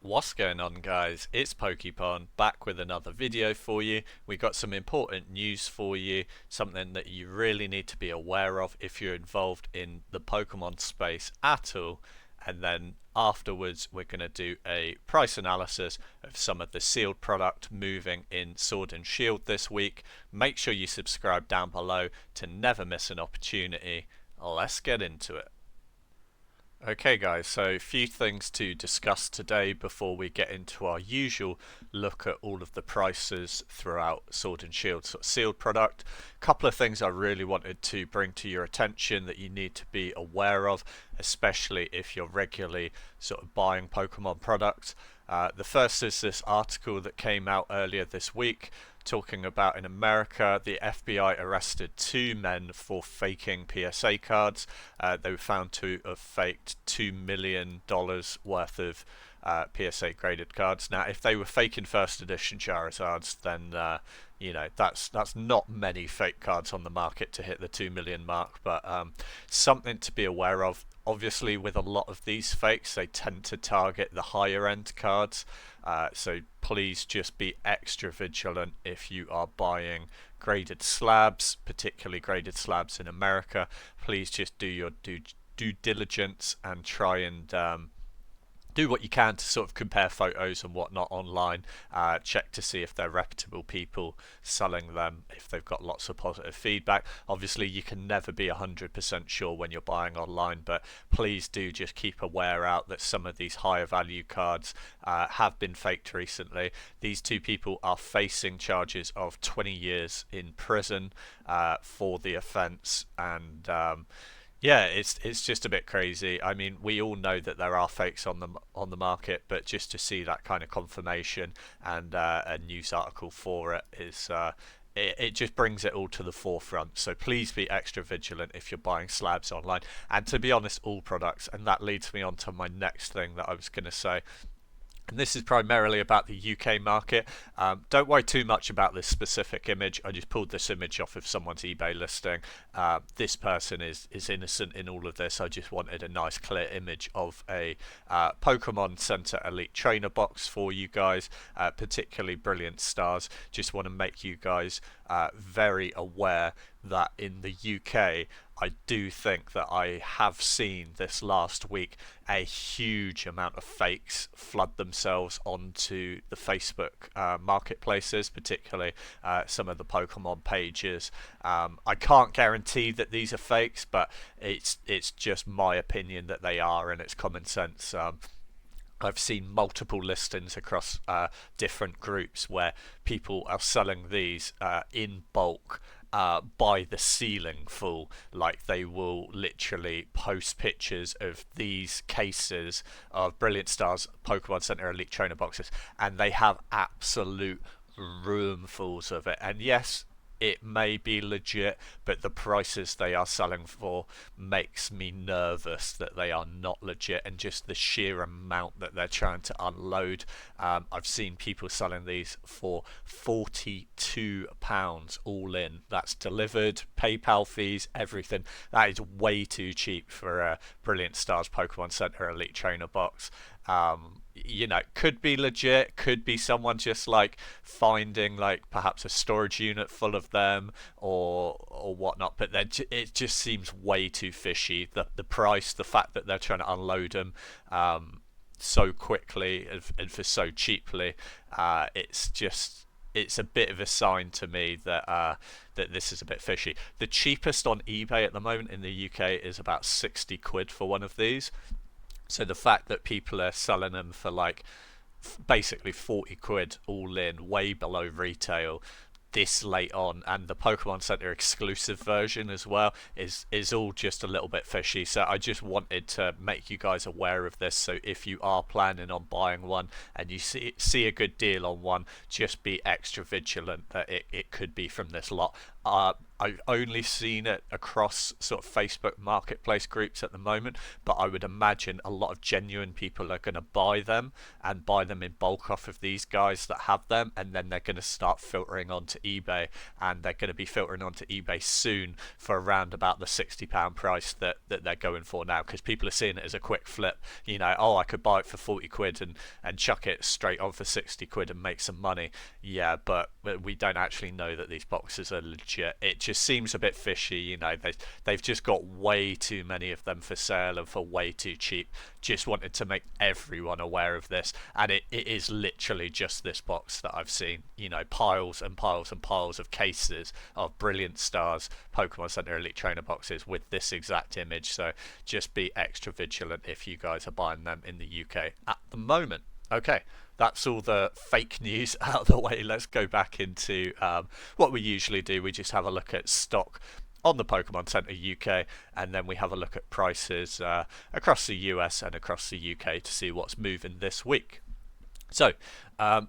What's going on, guys? It's PokePond back with another video for you. We got some important news for you, something that you really need to be aware of if you're involved in the Pokemon space at all. And then afterwards, we're going to do a price analysis of some of the sealed product moving in Sword and Shield this week. Make sure you subscribe down below to never miss an opportunity. Let's get into it. Okay guys, so a few things to discuss today before we get into our usual look at all of the prices throughout Sword and Shield sort of sealed product. A couple of things I really wanted to bring to your attention that you need to be aware of, especially if you're regularly sort of buying Pokemon products. The first is this article that came out earlier this week talking about in America the FBI arrested two men for faking PSA cards. They were found to have faked $2 million worth of PSA graded cards. Now, if they were faking first edition Charizards, then that's not many fake cards on the market to hit the 2 million mark, but something to be aware of. Obviously, with a lot of these fakes, they tend to target the higher end cards, so please just be extra vigilant if you are buying graded slabs, particularly graded slabs in America. Please just do your due diligence and try and do what you can to sort of compare photos and whatnot online. Check to see if they're reputable people selling them, if they've got lots of positive feedback. Obviously, you can never be 100% sure when you're buying online, but please do just keep aware out that some of these higher value cards have been faked recently. These two people are facing charges of 20 years in prison for the offence, and yeah, it's just a bit crazy. I mean, we all know that there are fakes on the market, but just to see that kind of confirmation and a news article for it is it just brings it all to the forefront. So please be extra vigilant if you're buying slabs online, and to be honest, all products. And that leads me on to my next thing that I was going to say. And this is primarily about the UK market. Don't worry too much about this specific image. I just pulled this image off of someone's eBay listing. This person is innocent in all of this. I just wanted a nice clear image of a Pokemon Center Elite Trainer box for you guys, particularly Brilliant Stars. Just want to make you guys very aware that in the UK, I do think that I have seen this last week a huge amount of fakes flood themselves onto the Facebook marketplaces, particularly some of the Pokemon pages. I can't guarantee that these are fakes, but it's just my opinion that they are, and it's common sense. I've seen multiple listings across different groups where people are selling these in bulk by the ceiling full. Like, they will literally post pictures of these cases of Brilliant Stars Pokemon Center Elite Trainer boxes, and they have absolute roomfuls of it. And yes, it may be legit, but the prices they are selling for makes me nervous that they are not legit, and just the sheer amount that they're trying to unload. I've seen people selling these for £42 all in. That's delivered, PayPal fees, everything. That is way too cheap for a Brilliant Stars Pokemon Center Elite Trainer box. Could be legit, could be someone just like finding like perhaps a storage unit full of them or whatnot, but it just seems way too fishy. The price, the fact that they're trying to unload them so quickly and for so cheaply, it's a bit of a sign to me that this is a bit fishy. The cheapest on eBay at the moment in the UK is about 60 quid for one of these. So the fact that people are selling them for like basically 40 quid all in, way below retail, this late on, and the Pokemon Center exclusive version as well is all just a little bit fishy. So I just wanted to make you guys aware of this, so if you are planning on buying one and you see a good deal on one, just be extra vigilant that it could be from this lot. I've only seen it across sort of Facebook marketplace groups at the moment, but I would imagine a lot of genuine people are going to buy them and buy them in bulk off of these guys that have them, and then they're going to start filtering onto eBay, and they're going to be filtering onto eBay soon for around about the £60 price that they're going for now, because people are seeing it as a quick flip. You know, oh, I could buy it for 40 quid and chuck it straight on for 60 quid and make some money. Yeah, but we don't actually know that these boxes are legit. It just seems a bit fishy. You know, they've just got way too many of them for sale and for way too cheap. Just wanted to make everyone aware of this, and it is literally just this box that I've seen. You know, piles and piles and piles of cases of Brilliant Stars Pokemon Center Elite Trainer boxes with this exact image. So just be extra vigilant if you guys are buying them in the UK at the moment. Okay, that's all the fake news out of the way. Let's go back into what we usually do. We just have a look at stock on the Pokemon Center UK, and then we have a look at prices across the US and across the UK to see what's moving this week. So,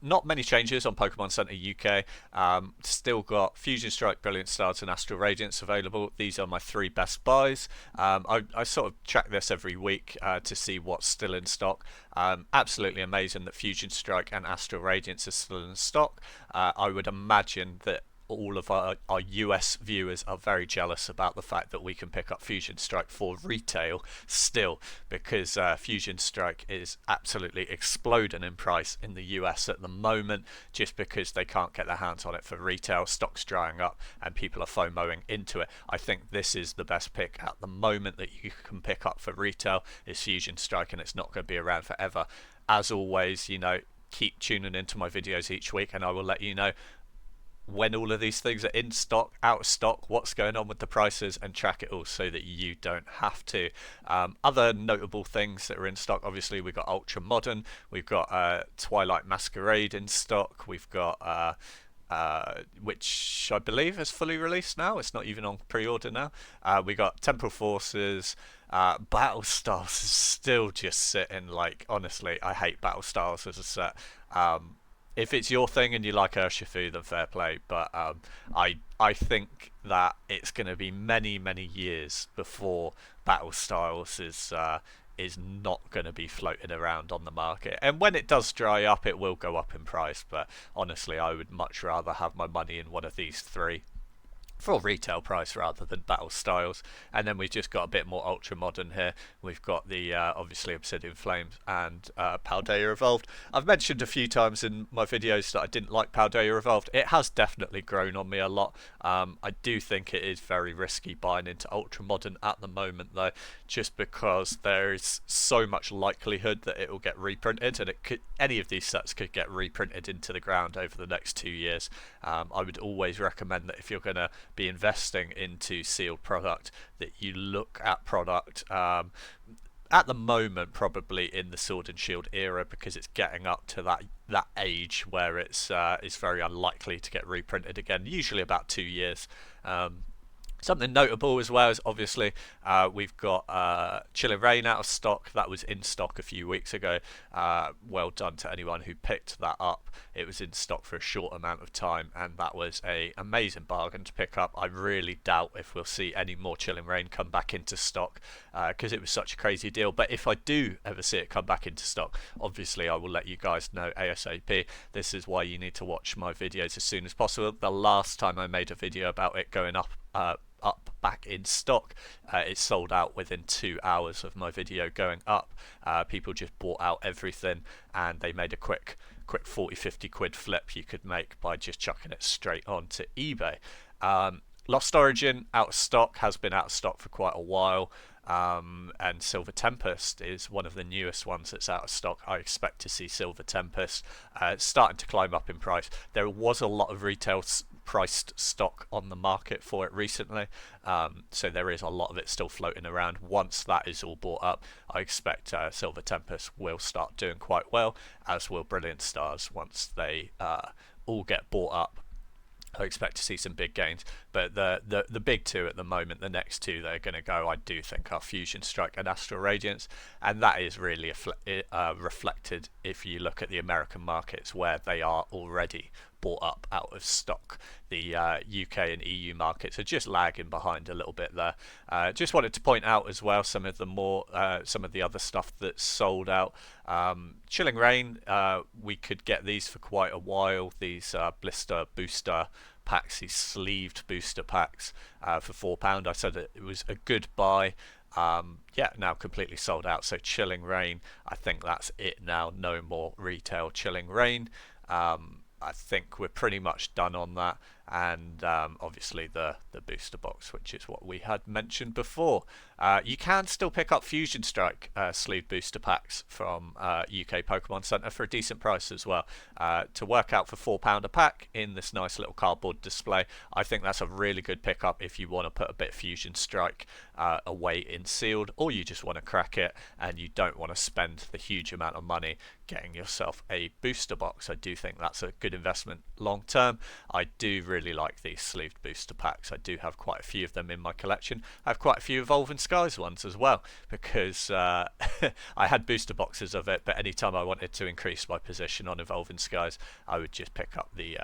not many changes on Pokemon Center UK. Still got Fusion Strike, Brilliant Stars, and Astral Radiance available. These are my 3 best buys. I sort of track this every week to see what's still in stock. Absolutely amazing that Fusion Strike and Astral Radiance are still in stock. I would imagine that all of our US viewers are very jealous about the fact that we can pick up Fusion Strike for retail still, because Fusion Strike is absolutely exploding in price in the US at the moment, just because they can't get their hands on it for retail. Stock's drying up and people are FOMOing into it. I think this is the best pick at the moment that you can pick up for retail is Fusion Strike, and it's not going to be around forever. As always, you know, keep tuning into my videos each week and I will let you know when all of these things are in stock, out of stock, what's going on with the prices, and track it all so that you don't have to. Other notable things that are in stock, obviously we've got Ultra Modern, we've got Twilight Masquerade in stock, we've got which I believe is fully released now, it's not even on pre-order now. We got Temporal Forces. Battle Styles is still just sitting. Like, honestly, I hate Battle Styles as a set. If it's your thing and you like Urshifu, then fair play. But I think that it's going to be many years before Battle Styles is not going to be floated around on the market. And when it does dry up, it will go up in price. But honestly, I would much rather have my money in one of these 3 for retail price rather than Battle Styles. And then we've just got a bit more Ultra Modern here. We've got the obviously Obsidian Flames and Paldea Evolved. I've mentioned a few times in my videos that I didn't like Paldea Evolved. It has definitely grown on me a lot. I do think it is very risky buying into Ultra Modern at the moment though, just because there is so much likelihood that it will get reprinted, and any of these sets could get reprinted into the ground over the next 2 years. I would always recommend that if you're going to be investing into sealed product, that you look at product at the moment probably in the Sword and Shield era, because it's getting up to that age where it's very unlikely to get reprinted again, usually about 2 years. Something notable as well is obviously we've got Chilling Reign out of stock. That was in stock a few weeks ago. Well done to anyone who picked that up. It was in stock for a short amount of time, and that was an amazing bargain to pick up. I really doubt if we'll see any more Chilling Reign come back into stock, because it was such a crazy deal. But if I do ever see it come back into stock, obviously I will let you guys know ASAP. This is why you need to watch my videos as soon as possible. The last time I made a video about it going up back in stock, it sold out within 2 hours of my video going up. People just bought out everything, and they made a quick 40-50 quid flip you could make by just chucking it straight onto eBay. Lost Origin out of stock, has been out of stock for quite a while. And Silver Tempest is one of the newest ones that's out of stock. I expect to see Silver Tempest starting to climb up in price. There was a lot of retail priced stock on the market for it recently, so there is a lot of it still floating around. Once that is all bought up, I expect Silver Tempest will start doing quite well, as will Brilliant Stars once they all get bought up. I expect to see some big gains, but the big 2 at the moment, the next 2 that are going to go, I do think are Fusion Strike and Astral Radiance, and that is really reflected if you look at the American markets, where they are already bought up out of stock. The UK and EU markets are just lagging behind a little bit there. Just wanted to point out as well some of the other stuff that's sold out. Chilling Reign, we could get these for quite a while. These blister booster packs, these sleeved booster packs for £4. I said that it was a good buy. Yeah, now completely sold out. So Chilling Reign, I think that's it now. No more retail Chilling Reign. I think we're pretty much done on that, and obviously the booster box, which is what we had mentioned before. You can still pick up Fusion Strike sleeve booster packs from UK Pokemon Center for a decent price as well. To work out for £4 a pack in this nice little cardboard display, I think that's a really good pickup if you want to put a bit of Fusion Strike away in sealed, or you just want to crack it and you don't want to spend the huge amount of money getting yourself a booster box. I do think that's a good investment long term. I do really like these sleeved booster packs. I do have quite a few of them in my collection. I have quite a few Evolving Skies ones as well, because I had booster boxes of it, but anytime I wanted to increase my position on Evolving Skies, I would just pick up the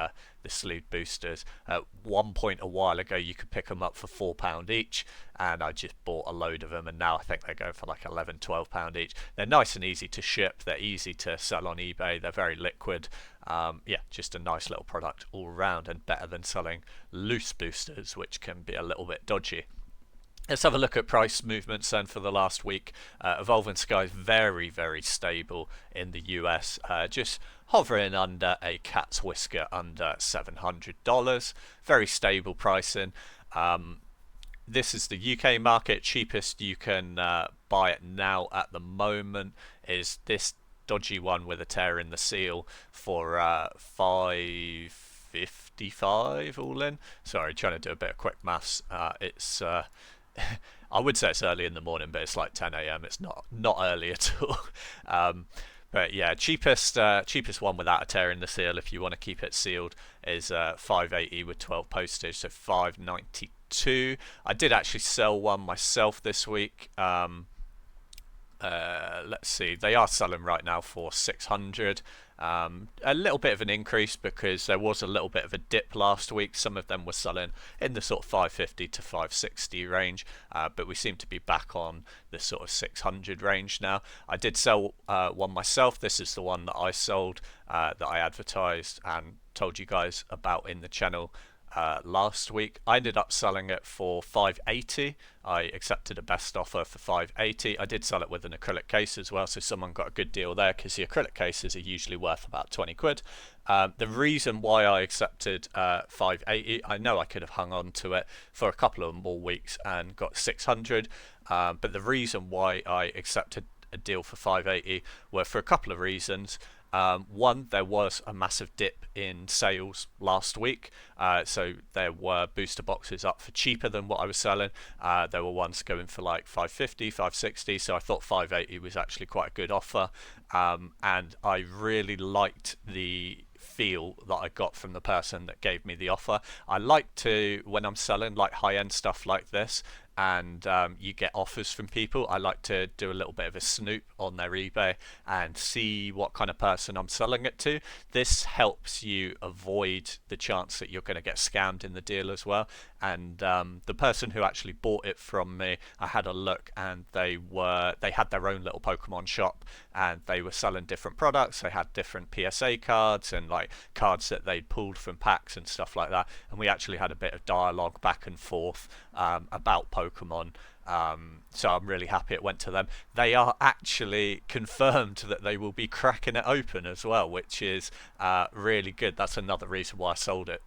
sleeved boosters. At one point a while ago, you could pick them up for £4 each, and I just bought a load of them, and now I think they're going for like £11-12 each. They're nice and easy to ship, they're easy to sell on eBay, they're very liquid. Yeah, just a nice little product all around, and better than selling loose boosters, which can be a little bit dodgy. Let's have a look at price movements then for the last week. Evolving Skies very, very stable in the US, just hovering under a cat's whisker under $700. Very stable pricing. This is the UK market. Cheapest you can buy it now at the moment is this dodgy one with a tear in the seal for $5.55 all in. Sorry, trying to do a bit of quick maths. It's I would say it's early in the morning, but it's like 10 a.m. It's not early at all. But yeah, cheapest one without a tear in the seal, if you want to keep it sealed, is $5.80 with 12 postage, so $5.92. I did actually sell one myself this week. Let's see, they are selling right now for $600. A little bit of an increase because there was a little bit of a dip last week. Some of them were selling in the sort of $550 to $560 range, but we seem to be back on the sort of $600 range now. I did sell one myself. This is the one that I sold, that I advertised and told you guys about in the channel last week. I ended up selling it for $580. I accepted a best offer for $580. I did sell it with an acrylic case as well, so someone got a good deal there, because the acrylic cases are usually worth about 20 quid. The reason why I accepted $580, I know I could have hung on to it for a couple of more weeks and got $600, but the reason why I accepted a deal for $580 were for a couple of reasons. One, there was a massive dip in sales last week, so there were booster boxes up for cheaper than what I was selling. There were ones going for like $550, $560, so I thought $580 was actually quite a good offer, and I really liked the feel that I got from the person that gave me the offer. I like to, when I'm selling like high-end stuff like this, and you get offers from people, I like to do a little bit of a snoop on their eBay and see what kind of person I'm selling it to. This helps you avoid the chance that you're going to get scammed in the deal as well. And the person who actually bought it from me, I had a look, and they had their own little Pokemon shop, and they were selling different products. They had different PSA cards and like cards that they'd pulled from packs and stuff like that, and we actually had a bit of dialogue back and forth about Pokemon. So I'm really happy it went to them. They are actually confirmed that they will be cracking it open as well, which is really good. That's another reason why I sold it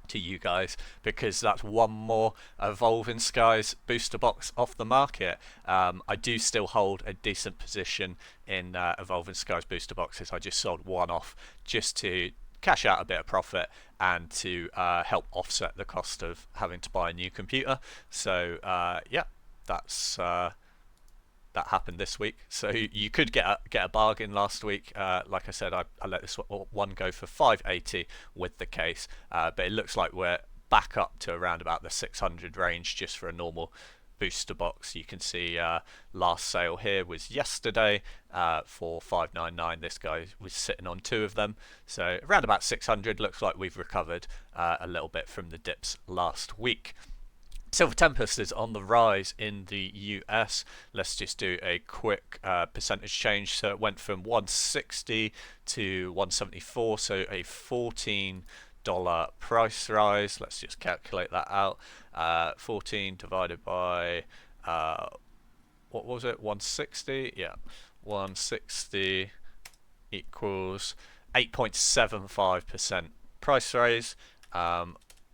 to you guys, because that's one more Evolving Skies booster box off the market. I do still hold a decent position in Evolving Skies booster boxes. I just sold one off just to cash out a bit of profit and to help offset the cost of having to buy a new computer. So yeah, that's that happened this week. So you could get a bargain last week. Like I said, I let this one go for $580 with the case, but it looks like we're back up to around about the 600 range just for a normal booster box. You can see last sale here was yesterday for 599. This guy was sitting on 2 of them, so around about 600. Looks like we've recovered a little bit from the dips last week. Silver Tempest is on the rise in the US. Let's just do a quick percentage change. So it went from 160 to 174, so a $14 price rise. Let's just calculate that out. 14 divided by what was it? 160? Yeah, 160 equals 8.75% price raise.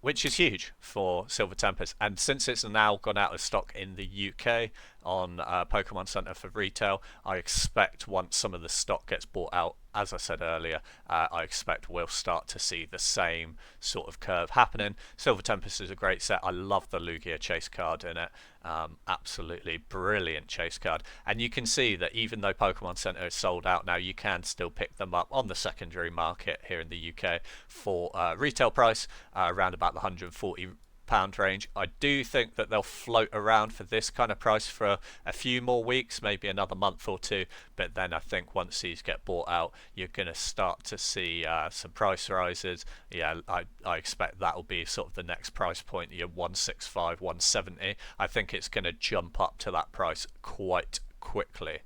Which is huge for Silver Tempest, and since it's now gone out of stock in the UK on Pokemon Center for retail, I expect once some of the stock gets bought out, as I said earlier, I expect we'll start to see the same sort of curve happening. Silver Tempest is a great set. I love the Lugia chase card in it. Absolutely brilliant chase card, and you can see that even though Pokemon Center is sold out now, you can still pick them up on the secondary market here in the UK for retail price around about the £140 range. I do think that they'll float around for this kind of price for a few more weeks, maybe another month or two, but then I think once these get bought out, you're going to start to see some price rises. Yeah, I expect that will be sort of the next price point, your 165, 170. I think it's going to jump up to that price quite quickly.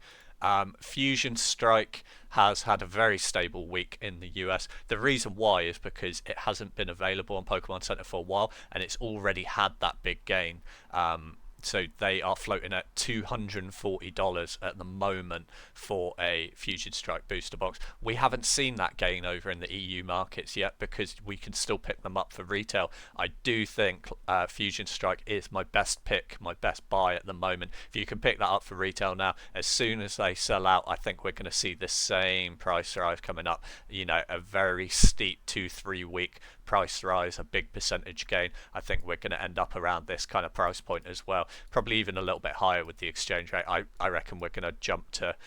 Fusion Strike has had a very stable week in the US. The reason why is because it hasn't been available on Pokemon Center for a while, and it's already had that big gain. So they are floating at $240 at the moment for a Fusion Strike booster box. We haven't seen that gain over in the EU markets yet because we can still pick them up for retail. I do think Fusion Strike is my best pick, my best buy at the moment. If you can pick that up for retail now, as soon as they sell out, I think we're going to see the same price rise coming up. You know, a very steep 2-3 week price rise, a big percentage gain. I think we're going to end up around this kind of price point as well, probably even a little bit higher with the exchange rate. I reckon we're going to jump to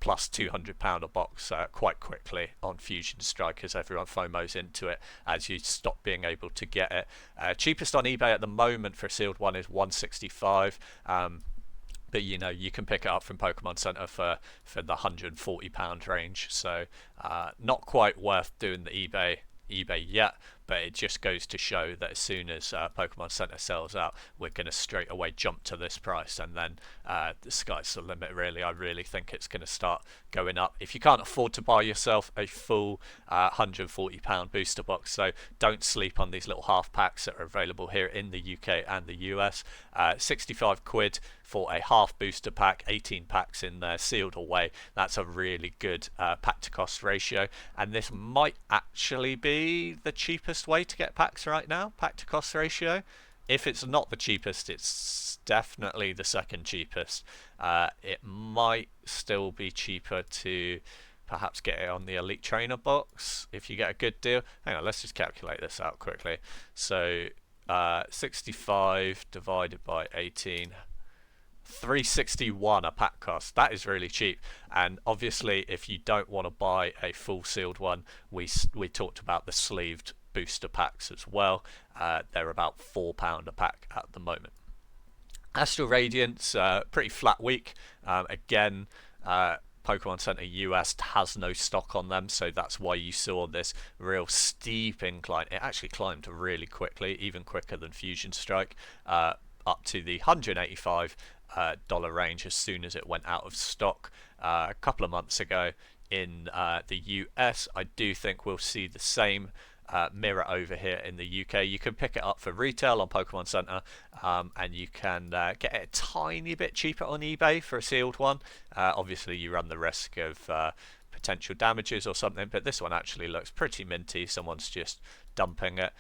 plus £200 a box quite quickly on Fusion Strike as everyone FOMOs into it as you stop being able to get it. Cheapest on eBay at the moment for a sealed one is $165. But you know, you can pick it up from Pokemon Center for the £140 range, so not quite worth doing the eBay yet, but it just goes to show that as soon as Pokemon Center sells out, we're going to straight away jump to this price, and then the sky's the limit really. I really think it's going to start going up. If you can't afford to buy yourself a full £140 booster box, so don't sleep on these little half packs that are available here in the UK and the US. 65 quid for a half booster pack, 18 packs in there, sealed away. That's a really good pack to cost ratio, and this might actually be the cheapest way to get packs right now, pack to cost ratio. If it's not the cheapest, it's definitely the second cheapest. It might still be cheaper to perhaps get it on the Elite Trainer box if you get a good deal. Hang on, let's just calculate this out quickly. So 65 divided by 18, $361 a pack cost. That is really cheap. And obviously if you don't want to buy a full sealed one, we talked about the sleeved booster packs as well. They're about £4 a pack at the moment. Astral Radiance, pretty flat week. Again, Pokemon Center US has no stock on them, so that's why you saw this real steep incline. It actually climbed really quickly, even quicker than Fusion Strike, up to the $185 range as soon as it went out of stock a couple of months ago in the US. I do think we'll see the same mirror over here in the UK. You can pick it up for retail on Pokemon Center, and you can get it a tiny bit cheaper on eBay for a sealed one. Obviously you run the risk of potential damages or something, but this one actually looks pretty minty. Someone's just dumping it.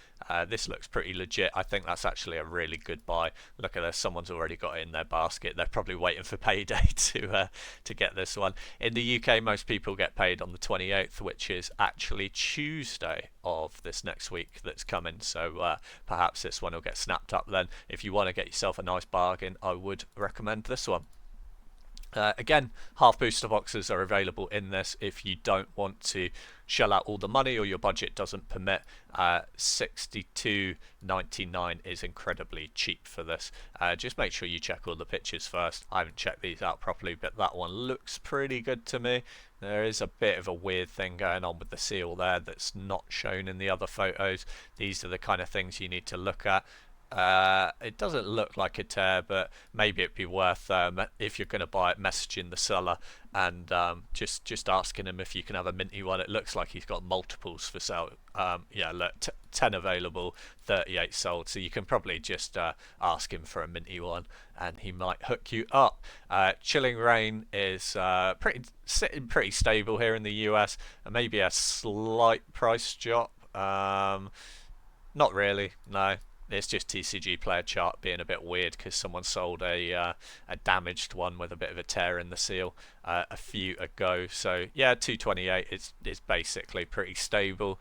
This looks pretty legit. I think that's actually a really good buy. Look at this, someone's already got it in their basket. They're probably waiting for payday to get this one. In the UK, most people get paid on the 28th, which is actually Tuesday of this next week that's coming, so perhaps this one will get snapped up then. If you want to get yourself a nice bargain, I would recommend this one. Again, half booster boxes are available in this if you don't want to shell out all the money or your budget doesn't permit. 62.99 is incredibly cheap for this. Just make sure you check all the pictures first. I haven't checked these out properly, but that one looks pretty good to me. There is a bit of a weird thing going on with the seal there that's not shown in the other photos. These are the kind of things you need to look at. It doesn't look like a tear, but maybe it'd be worth, if you're going to buy it, messaging the seller and just asking him if you can have a minty one. It looks like he's got multiples for sale. Yeah, look, 10 available, 38 sold, so you can probably just ask him for a minty one and he might hook you up. Chilling Reign is sitting pretty stable here in the US, and maybe a slight price drop. Not really, no. It's just TCG player chart being a bit weird because someone sold a damaged one with a bit of a tear in the seal a few ago. So yeah, 228 is basically pretty stable.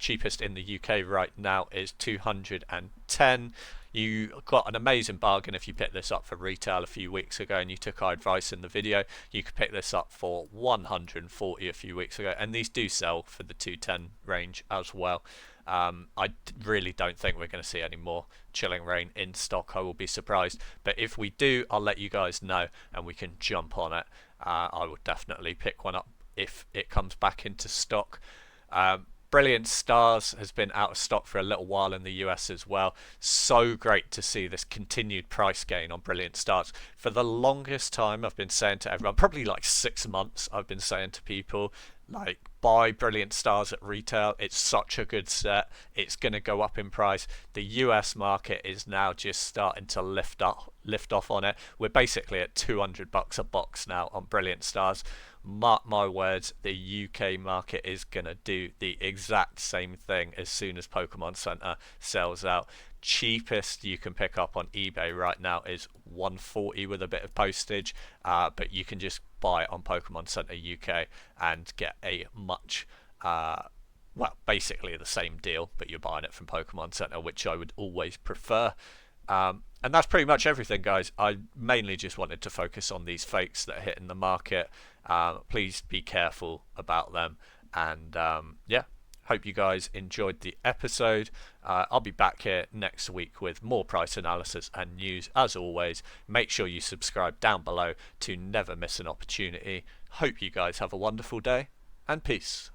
Cheapest in the UK right now is 210. You got an amazing bargain if you picked this up for retail a few weeks ago and you took our advice in the video. You could pick this up for 140 a few weeks ago, and these do sell for the 210 range as well. I really don't think we're going to see any more Chilling Reign in stock. I will be surprised, but if we do, I'll let you guys know and we can jump on it. I will definitely pick one up if it comes back into stock. Brilliant Stars has been out of stock for a little while in the US as well. So great to see this continued price gain on Brilliant Stars. For the longest time, I've been saying to everyone, probably like 6 months, I've been saying to people, like, buy Brilliant Stars at retail. It's such a good set. It's going to go up in price. The US market is now just starting to lift off on it. We're basically at $200 a box now on Brilliant Stars. Mark my words, the UK market is going to do the exact same thing as soon as Pokemon Center sells out. Cheapest you can pick up on eBay right now is $140 with a bit of postage, but you can just buy it on Pokemon Center UK and get a much well, basically the same deal, but you're buying it from Pokemon Center, which I would always prefer. And that's pretty much everything, guys. I mainly just wanted to focus on these fakes that are hitting the market. Please be careful about them, and yeah, hope you guys enjoyed the episode. I'll be back here next week with more price analysis and news. As always, make sure you subscribe down below to never miss an opportunity. Hope you guys have a wonderful day, and peace.